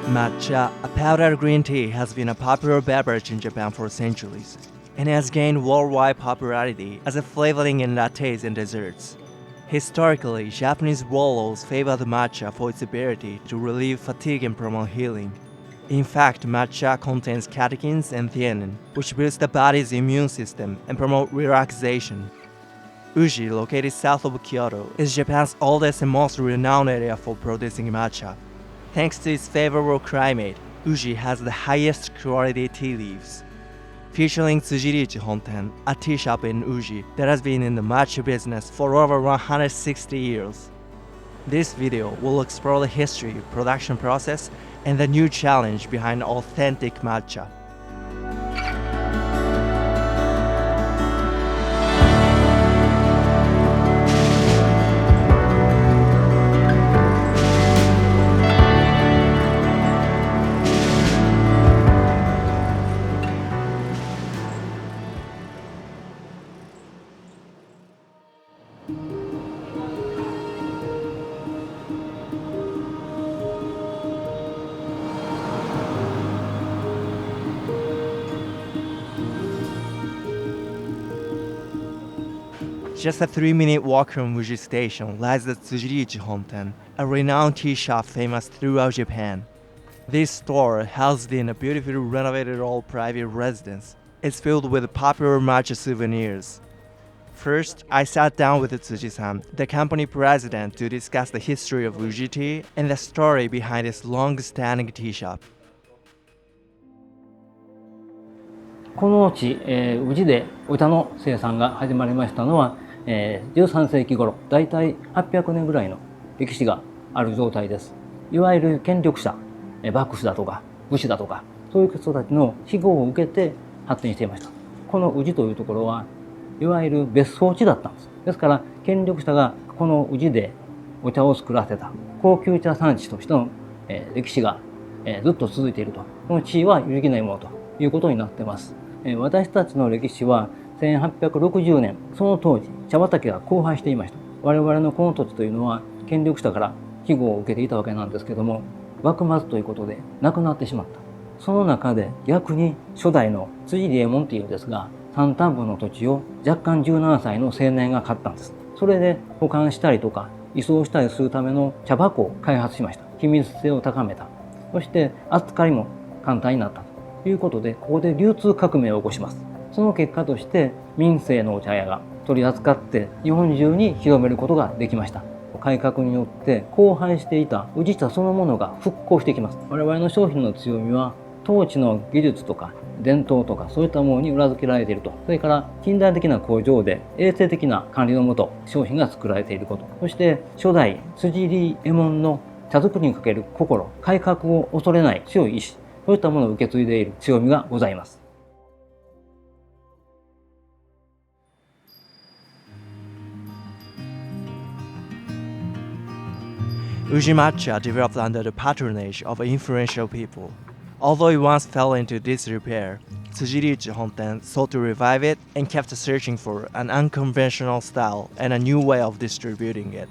Matcha, a powdered green tea, has been a popular beverage in Japan for centuries and has gained worldwide popularity as a flavoring in lattes and desserts. Historically, Japanese warlords favored matcha for its ability to relieve fatigue and promote healing. In fact, matcha contains catechins and theanine, which boost the body's immune system and promote relaxation. Uji, located south of Kyoto, is Japan's oldest and most renowned area for producing matcha. Thanks to its favorable climate, Uji has the highest quality tea leaves. Featuring Tsujiriichi Honten, a tea shop in Uji that has been in the matcha business for over 160 years. This video will explore the history, production process, and the new challenge behind authentic matcha. Just a 3-minute walk from Uji Station lies the Tsujiriichi Honten, a renowned tea shop famous throughout Japan. This store, housed in a beautifully renovated old private residence, is filled with popular matcha souvenirs. First, I sat down with Tsuji-san, the company president, to discuss the history of Uji tea and the story behind its long-standing tea shop. この地、宇治でお茶の生産が始まりましたのは、13世紀頃、だいたい800年ぐらいの歴史がある状態です。いわゆる権力者、幕府だとか武士だとか、そういう人たちの庇護を受けて発展していました。この宇治というところはいわゆる別荘地だったんです。ですから権力者がこの宇治でお茶を作らせた高級茶産地としての、歴史が、ずっと続いていると。この地位は揺るぎないものということになっています。私たちの歴史は1860年、その当時茶畑が荒廃していました。我々のこの土地というのは権力者から庇護を受けていたわけなんですけども、幕末ということでなくなってしまった。その中で逆に初代の辻利右衛門っていうんですが、山間部の土地を若干17歳の青年が買ったんです。それで保管したりとか移送したりするための茶箱を開発しました。機密性を高めた。そして扱いも簡単になったということで、ここで流通革命を起こします。その結果として民生のお茶屋が取り扱って日本中に広めることができました。改革によって荒廃していた宇治茶そのものが復興していきます。我々の商品の強みは当地の技術とか伝統とかそういったものに裏付けられていると。それから近代的な工場で衛生的な管理のもと商品が作られていること。そして初代辻利右衛門の茶作りにかける心、改革を恐れない強い意志、そういったものを受け継いでいる強みがございます。Uji matcha developed under the patronage of influential people. Although it once fell into disrepair, Tsujiriichi Honten sought to revive it and kept searching for an unconventional style and a new way of distributing it.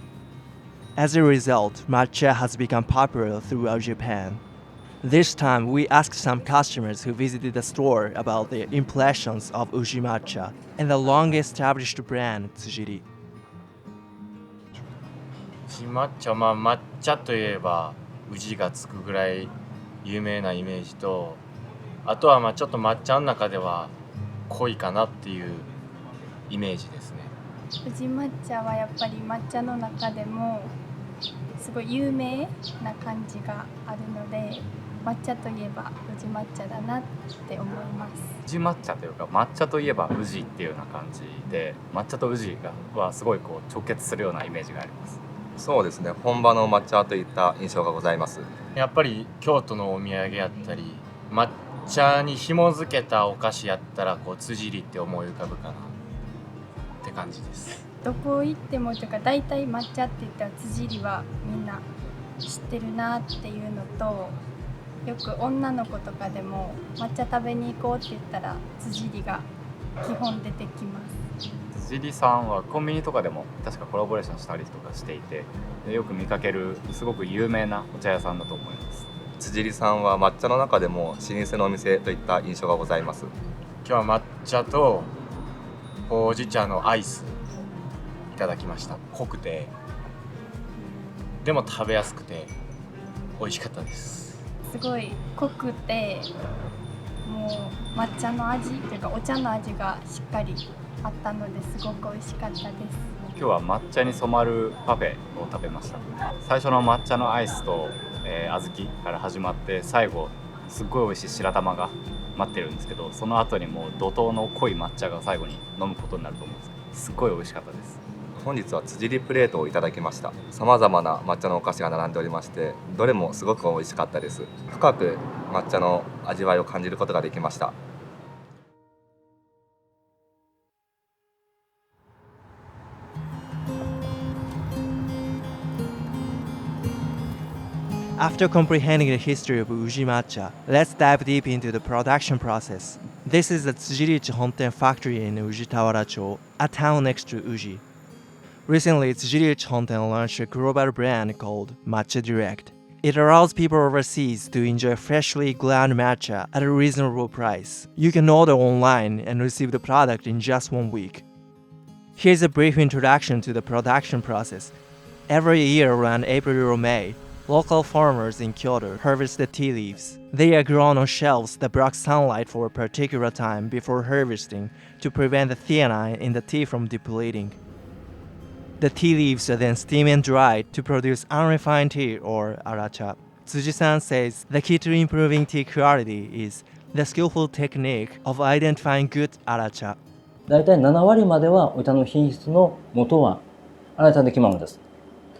As a result, matcha has become popular throughout Japan. This time, we asked some customers who visited the store about their impressions of Uji matcha and the long-established brand Tsujiri. 宇治抹茶、抹茶といえば宇治がつくぐらい有名なイメージと、あとはちょっと抹茶の中では濃いかなっていうイメージですね。宇治抹茶はやっぱり抹茶の中でもすごい有名な感じがあるので、抹茶といえば宇治抹茶だなって思います。宇治抹茶というか抹茶といえば宇治っていうような感じで、抹茶と宇治はすごい直結するようなイメージがあります。そうですね、本場の抹茶といった印象がございます。やっぱり京都のお土産やったり抹茶に紐づけたお菓子やったら辻利って思い浮かぶかなって感じです。どこ行ってもというか大体抹茶って言ったら辻利はみんな知ってるなっていうのと、よく女の子とかでも抹茶食べに行こうって言ったら辻利が基本出てきます。辻利さんはコンビニとかでも確かコラボレーションしたりとかしていて、よく見かけるすごく有名なお茶屋さんだと思います。辻里さんは抹茶の中でも老舗のお店といった印象がございます。今日は抹茶とほうじ茶のアイスいただきました。濃くてでも食べやすくて美味しかったです。すごい濃くて、もう抹茶の味というかお茶の味がしっかりあったのですごく美味しかったです。今日は抹茶に染まるパフェを食べました。最初の抹茶のアイスと、小豆から始まって、最後すっごい美味しい白玉が待ってるんですけど、その後にもう怒涛の濃い抹茶が最後に飲むことになると思うんですけど、すっごい美味しかったです。本日は辻里プレートをいただきました。さまざまな抹茶のお菓子が並んでおりまして、どれもすごく美味しかったです。深く抹茶の味わいを感じることができました。After comprehending the history of Uji Matcha, let's dive deep into the production process. This is the Tsujirichi Honten factory in Ujitawara-cho, a town next to Uji. Recently, Tsujirichi Honten launched a global brand called Matcha Direct. It allows people overseas to enjoy freshly ground matcha at a reasonable price. You can order online and receive the product in just 1 week. Here's a brief introduction to the production process. Every year around April or May, local farmers in Kyoto harvest the tea leaves. They are grown on shelves that block sunlight for a particular time before harvesting to prevent the theanine in the tea from depleting. The tea leaves are then steamed and dried to produce unrefined tea or aracha. Tsuji-san says the key to improving tea quality is the skillful technique of identifying good aracha. だいたい7割まではお茶の品質の元は荒茶で決まるんです。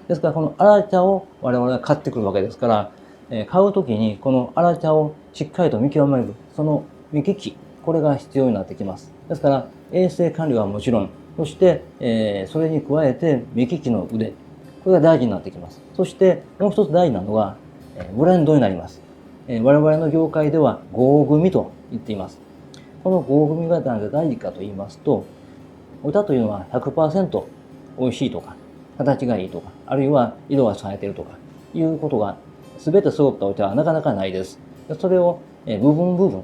ですからこの荒茶を我々が買ってくるわけですから、買うときにこの荒茶をしっかりと見極める、その見聞き、これが必要になってきます。ですから衛生管理はもちろん、そして、それに加えて目利きの腕、これが大事になってきます。そしてもう一つ大事なのは、ブレンドになります。我々の業界では合組と言っています。この合組が何で大事かと言いますと、お茶というのは 100% 美味しいとか形がいいとか、あるいは色が冴えているとかいうことが全て揃ったお茶はなかなかないです。それを部分部分、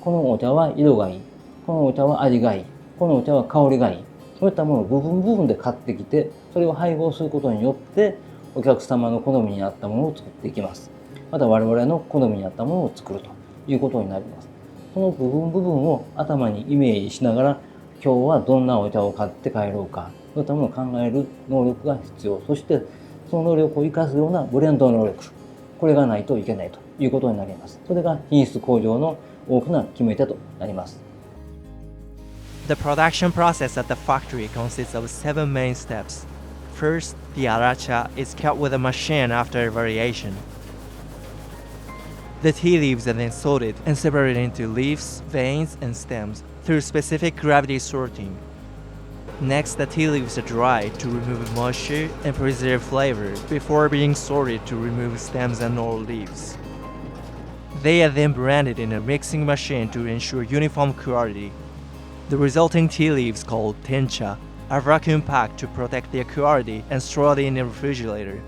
このお茶は色がいい、このお茶は味がいい、このお茶は香りがいい、そういったものを部分部分で買ってきて、それを配合することによってお客様の好みに合ったものを作っていきます。また我々の好みに合ったものを作るということになります。その部分部分を頭にイメージしながら、今日はどんなお茶を買って帰ろうか、そういったものを考える能力が必要。そしてその能力を生かすようなブレンド能力、これがないといけないということになります。それが品質向上の大きな決め手となります。The production process at the factory consists of 7 main steps. First, the aracha is cut with a machine after variation. The tea leaves are then sorted and separated into leaves, veins, and stems through specific gravity sorting. Next, the tea leaves are dried to remove moisture and preserve flavor before being sorted to remove stems and all leaves. They are then blended in a mixing machine to ensure uniform quality. The resulting tea leaves, called tencha, are vacuum packed to protect their quality and stored in a refrigerator.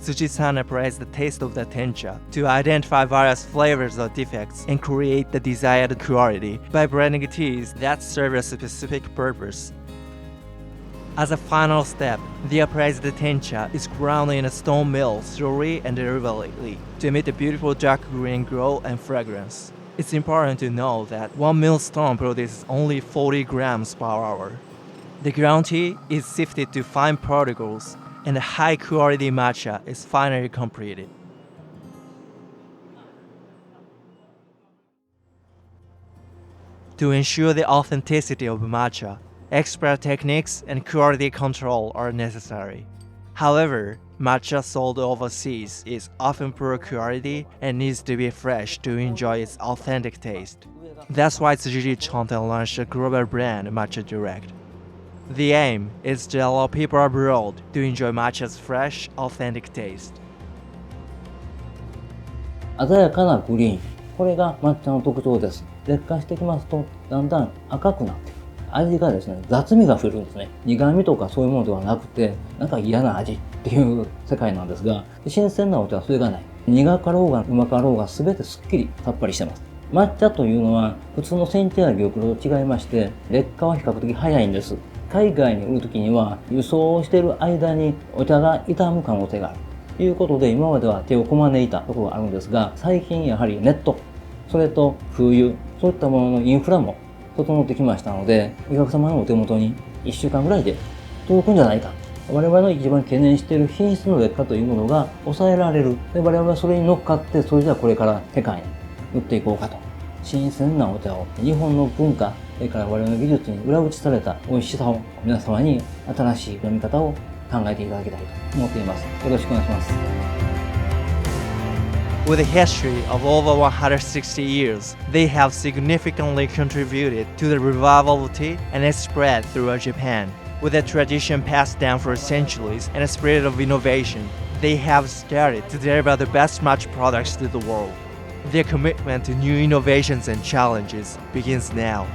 Tsuji-san applies the taste of the tencha to identify various flavors or defects and create the desired quality by blending teas that serve a specific purpose. As a final step, the appraised tencha is ground in a stone mill slowly and deliberately to emit a beautiful dark green glow and fragrance. It's important to know that 1 millstone produces only 40 grams per hour. The ground tea is sifted to fine particles, and the high-quality matcha is finally completed. To ensure the authenticity of matcha, expert techniques and quality control are necessary. However, matcha sold overseas is often poor quality and needs to be fresh to enjoy its authentic taste. That's why Tsujirichi Honten launched a global brand, Matcha Direct. The aim is to allow people abroad to enjoy matcha's fresh, authentic taste. 鮮やかなグリーン、これが抹茶の特徴です。劣化してきますとだんだん赤くなって味がですね、雑味が増えるんですね。苦味とかそういうものではなくて、なんか嫌な味っていう世界なんですが、新鮮なお茶はそれがない。苦かろうがうまかろうが全てすっきりさっぱりしてます。抹茶というのは普通の煎茶や玉露と違いまして、劣化は比較的早いんです。海外に売るときには輸送をしている間にお茶が傷む可能性があるということで、今までは手をこまねいたところがあるんですが、最近やはりネット、それと空輸、そういったもののインフラも整ってきましたので、お客様のお手元に1週間ぐらいで届くんじゃないか。我々の一番懸念している品質の劣化というものが抑えられる。で、我々はそれに乗っかって、それじゃあこれから世界に売っていこうかと。新鮮なお茶を日本の文化、それから我々の技術に裏打ちされた美味しさを皆様に新しい飲み方を考えていただきたいと思っています。よろしくお願いします。With a history of over 160 years, they have significantly contributed to the revival of tea and its spread throughout Japan. With a tradition passed down for centuries and a spirit of innovation, they have started to deliver the best matcha products to the world. Their commitment to new innovations and challenges begins now.